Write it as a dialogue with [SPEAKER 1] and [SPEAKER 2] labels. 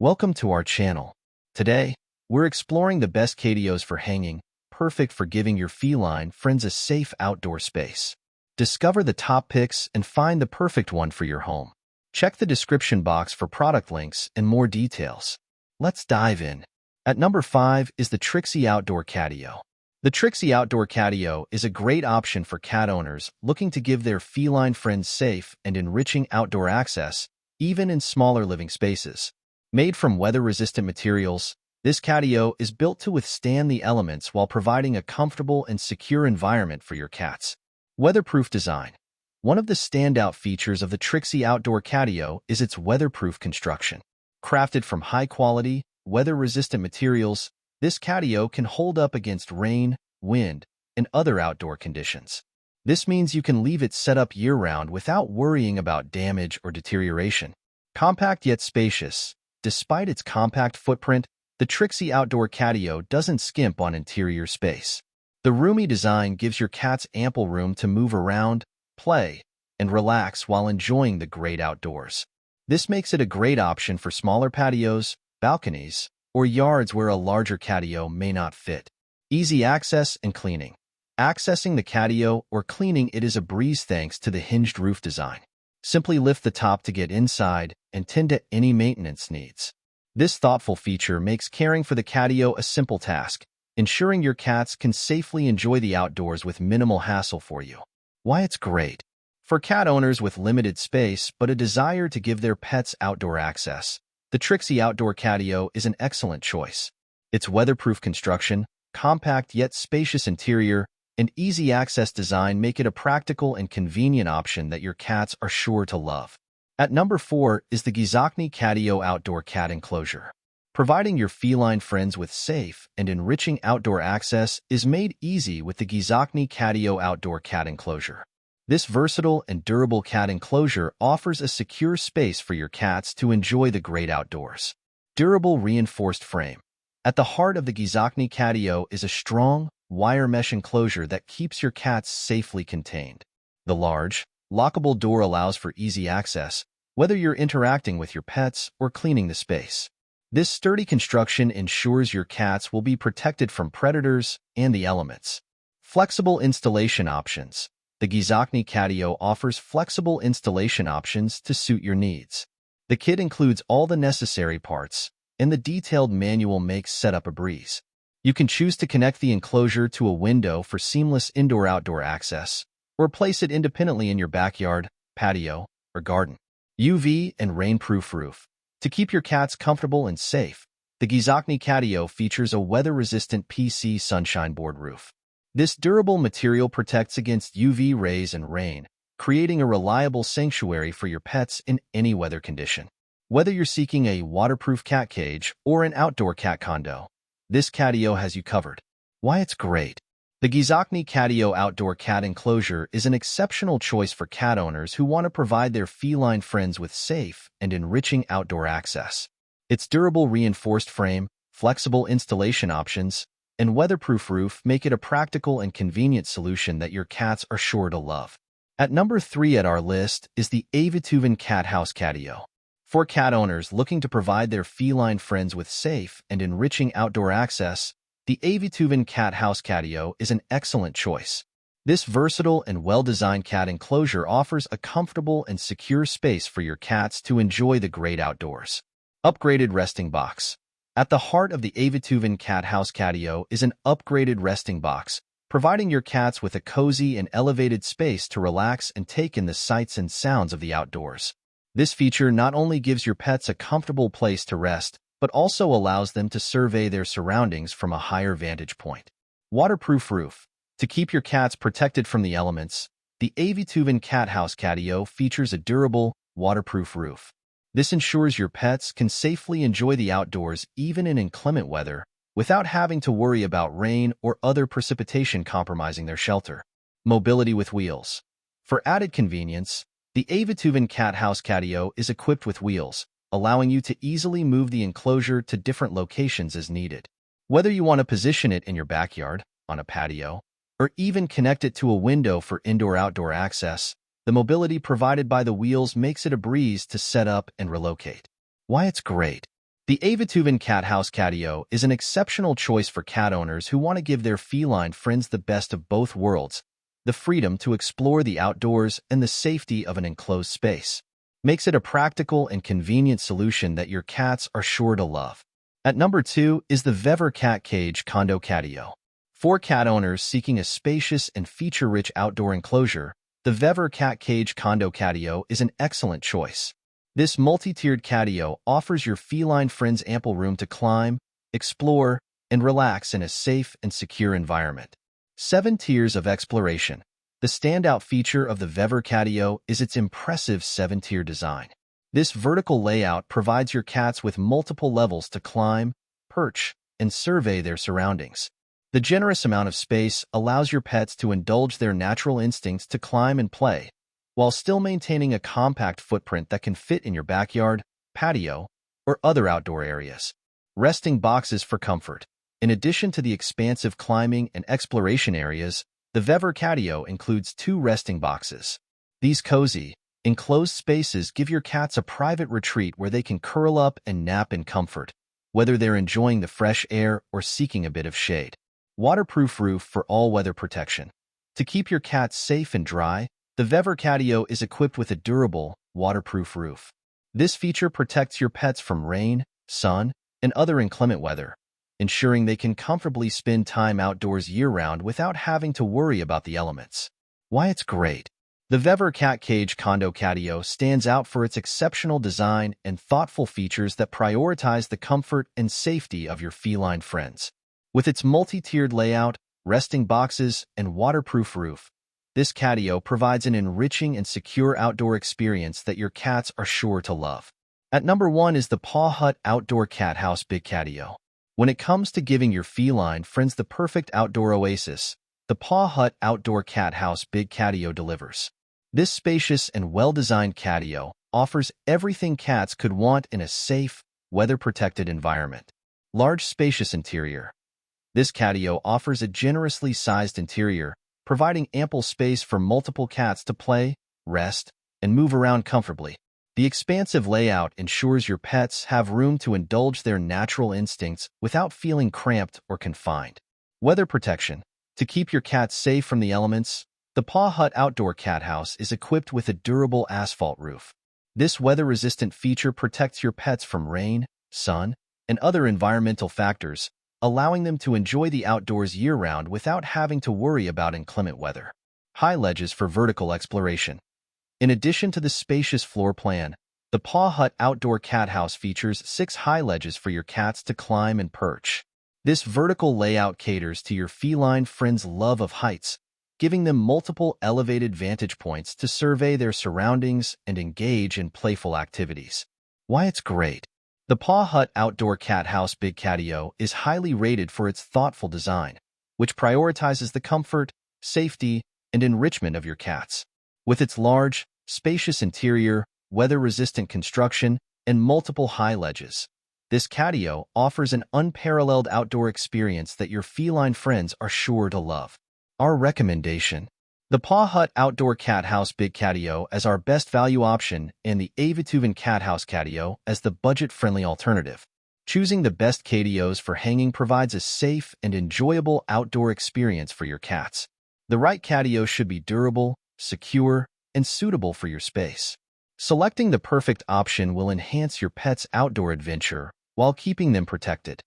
[SPEAKER 1] Welcome to our channel. Today, we're exploring the best catios for hanging, perfect for giving your feline friends a safe outdoor space. Discover the top picks and find the perfect one for your home. Check the description box for product links and more details. Let's dive in. At number 5 is the Trixie Outdoor Catio. The Trixie Outdoor Catio is a great option for cat owners looking to give their feline friends safe and enriching outdoor access, even in smaller living spaces. Made from weather-resistant materials, this catio is built to withstand the elements while providing a comfortable and secure environment for your cats. Weatherproof design. One of the standout features of the Trixie Outdoor Catio is its weatherproof construction. Crafted from high-quality, weather-resistant materials, this catio can hold up against rain, wind, and other outdoor conditions. This means you can leave it set up year-round without worrying about damage or deterioration. Compact yet spacious. Despite its compact footprint, the Trixie Outdoor Catio doesn't skimp on interior space. The roomy design gives your cats ample room to move around, play, and relax while enjoying the great outdoors. This makes it a great option for smaller patios, balconies, or yards where a larger catio may not fit. Easy access and cleaning. Accessing the catio or cleaning it is a breeze thanks to the hinged roof design. Simply lift the top to get inside and tend to any maintenance needs. This thoughtful feature makes caring for the catio a simple task, ensuring your cats can safely enjoy the outdoors with minimal hassle for you. Why it's great. For cat owners with limited space but a desire to give their pets outdoor access, the Trixie Outdoor Catio is an excellent choice. Its weatherproof construction, compact yet spacious interior, and easy access design make it a practical and convenient option that your cats are sure to love. At number 4 is the Giyzokni Catio Outdoor Cat Enclosure. Providing your feline friends with safe and enriching outdoor access is made easy with the Giyzokni Catio Outdoor Cat Enclosure. This versatile and durable cat enclosure offers a secure space for your cats to enjoy the great outdoors. Durable reinforced frame. At the heart of the Giyzokni Catio is a strong, wire mesh enclosure that keeps your cats safely contained. The large, lockable door allows for easy access, whether you're interacting with your pets or cleaning the space. This sturdy construction ensures your cats will be protected from predators and the elements. Flexible installation options. The Giyzokni Catio offers flexible installation options to suit your needs. The kit includes all the necessary parts, and the detailed manual makes setup a breeze. You can choose to connect the enclosure to a window for seamless indoor-outdoor access, or place it independently in your backyard, patio, or garden. UV and rainproof roof. To keep your cats comfortable and safe, the Giyzokni Catio features a weather-resistant PC sunshine board roof. This durable material protects against UV rays and rain, creating a reliable sanctuary for your pets in any weather condition. Whether you're seeking a waterproof cat cage or an outdoor cat condo, this catio has you covered. Why it's great. The Giyzokni Catio Outdoor Cat Enclosure is an exceptional choice for cat owners who want to provide their feline friends with safe and enriching outdoor access. Its durable reinforced frame, flexible installation options, and weatherproof roof make it a practical and convenient solution that your cats are sure to love. At number 3 at our list is the Aivituvin Cat House Catio. For cat owners looking to provide their feline friends with safe and enriching outdoor access, the Aivituvin Cat House Catio is an excellent choice. This versatile and well-designed cat enclosure offers a comfortable and secure space for your cats to enjoy the great outdoors. Upgraded resting box. At the heart of the Aivituvin Cat House Catio is an upgraded resting box, providing your cats with a cozy and elevated space to relax and take in the sights and sounds of the outdoors. This feature not only gives your pets a comfortable place to rest, but also allows them to survey their surroundings from a higher vantage point. Waterproof roof. To keep your cats protected from the elements, the Aivituvin Cat House Catio features a durable, waterproof roof. This ensures your pets can safely enjoy the outdoors even in inclement weather, without having to worry about rain or other precipitation compromising their shelter. Mobility with wheels. For added convenience, the Aivituvin Cat House Catio is equipped with wheels, allowing you to easily move the enclosure to different locations as needed. Whether you want to position it in your backyard, on a patio, or even connect it to a window for indoor-outdoor access, the mobility provided by the wheels makes it a breeze to set up and relocate. Why it's great. The Aivituvin Cat House Catio is an exceptional choice for cat owners who want to give their feline friends the best of both worlds, the freedom to explore the outdoors and the safety of an enclosed space. Makes it a practical and convenient solution that your cats are sure to love. At number 2 is the Vevor Cat Cage Condo Catio. For cat owners seeking a spacious and feature-rich outdoor enclosure, the Vevor Cat Cage Condo Catio is an excellent choice. This multi-tiered catio offers your feline friends ample room to climb, explore, and relax in a safe and secure environment. 7 tiers of exploration. The standout feature of the Vevor Catio is its impressive 7-tier design. This vertical layout provides your cats with multiple levels to climb, perch, and survey their surroundings. The generous amount of space allows your pets to indulge their natural instincts to climb and play, while still maintaining a compact footprint that can fit in your backyard, patio, or other outdoor areas. Resting boxes for comfort. In addition to the expansive climbing and exploration areas, the Vevor Catio includes 2 resting boxes. These cozy, enclosed spaces give your cats a private retreat where they can curl up and nap in comfort, whether they're enjoying the fresh air or seeking a bit of shade. Waterproof roof for all-weather protection. To keep your cats safe and dry, the Vevor Catio is equipped with a durable, waterproof roof. This feature protects your pets from rain, sun, and other inclement weather, ensuring they can comfortably spend time outdoors year-round without having to worry about the elements. Why it's great. The Vevor Cat Cage Condo Catio stands out for its exceptional design and thoughtful features that prioritize the comfort and safety of your feline friends. With its multi-tiered layout, resting boxes, and waterproof roof, this catio provides an enriching and secure outdoor experience that your cats are sure to love. At number 1 is the PawHut Outdoor Cat House Big Catio. When it comes to giving your feline friends the perfect outdoor oasis, the PawHut Outdoor Cat House Big Catio delivers. This spacious and well-designed catio offers everything cats could want in a safe, weather-protected environment. Large, spacious interior. This catio offers a generously sized interior, providing ample space for multiple cats to play, rest, and move around comfortably. The expansive layout ensures your pets have room to indulge their natural instincts without feeling cramped or confined. Weather protection. To keep your cats safe from the elements, the PawHut Outdoor Cat House is equipped with a durable asphalt roof. This weather-resistant feature protects your pets from rain, sun, and other environmental factors, allowing them to enjoy the outdoors year-round without having to worry about inclement weather. High ledges for vertical exploration. In addition to the spacious floor plan, the PawHut Outdoor Cat House features 6 high ledges for your cats to climb and perch. This vertical layout caters to your feline friends' love of heights, giving them multiple elevated vantage points to survey their surroundings and engage in playful activities. Why it's great. The PawHut Outdoor Cat House Big Catio is highly rated for its thoughtful design, which prioritizes the comfort, safety, and enrichment of your cats. With its large, spacious interior, weather-resistant construction, and multiple high ledges, this catio offers an unparalleled outdoor experience that your feline friends are sure to love. Our recommendation. The PawHut Outdoor Cat House Big Catio as our best value option and the Aivituvin Cat House Catio as the budget-friendly alternative. Choosing the best catios for hanging provides a safe and enjoyable outdoor experience for your cats. The right catio should be durable, secure, and suitable for your space. Selecting the perfect option will enhance your pet's outdoor adventure while keeping them protected.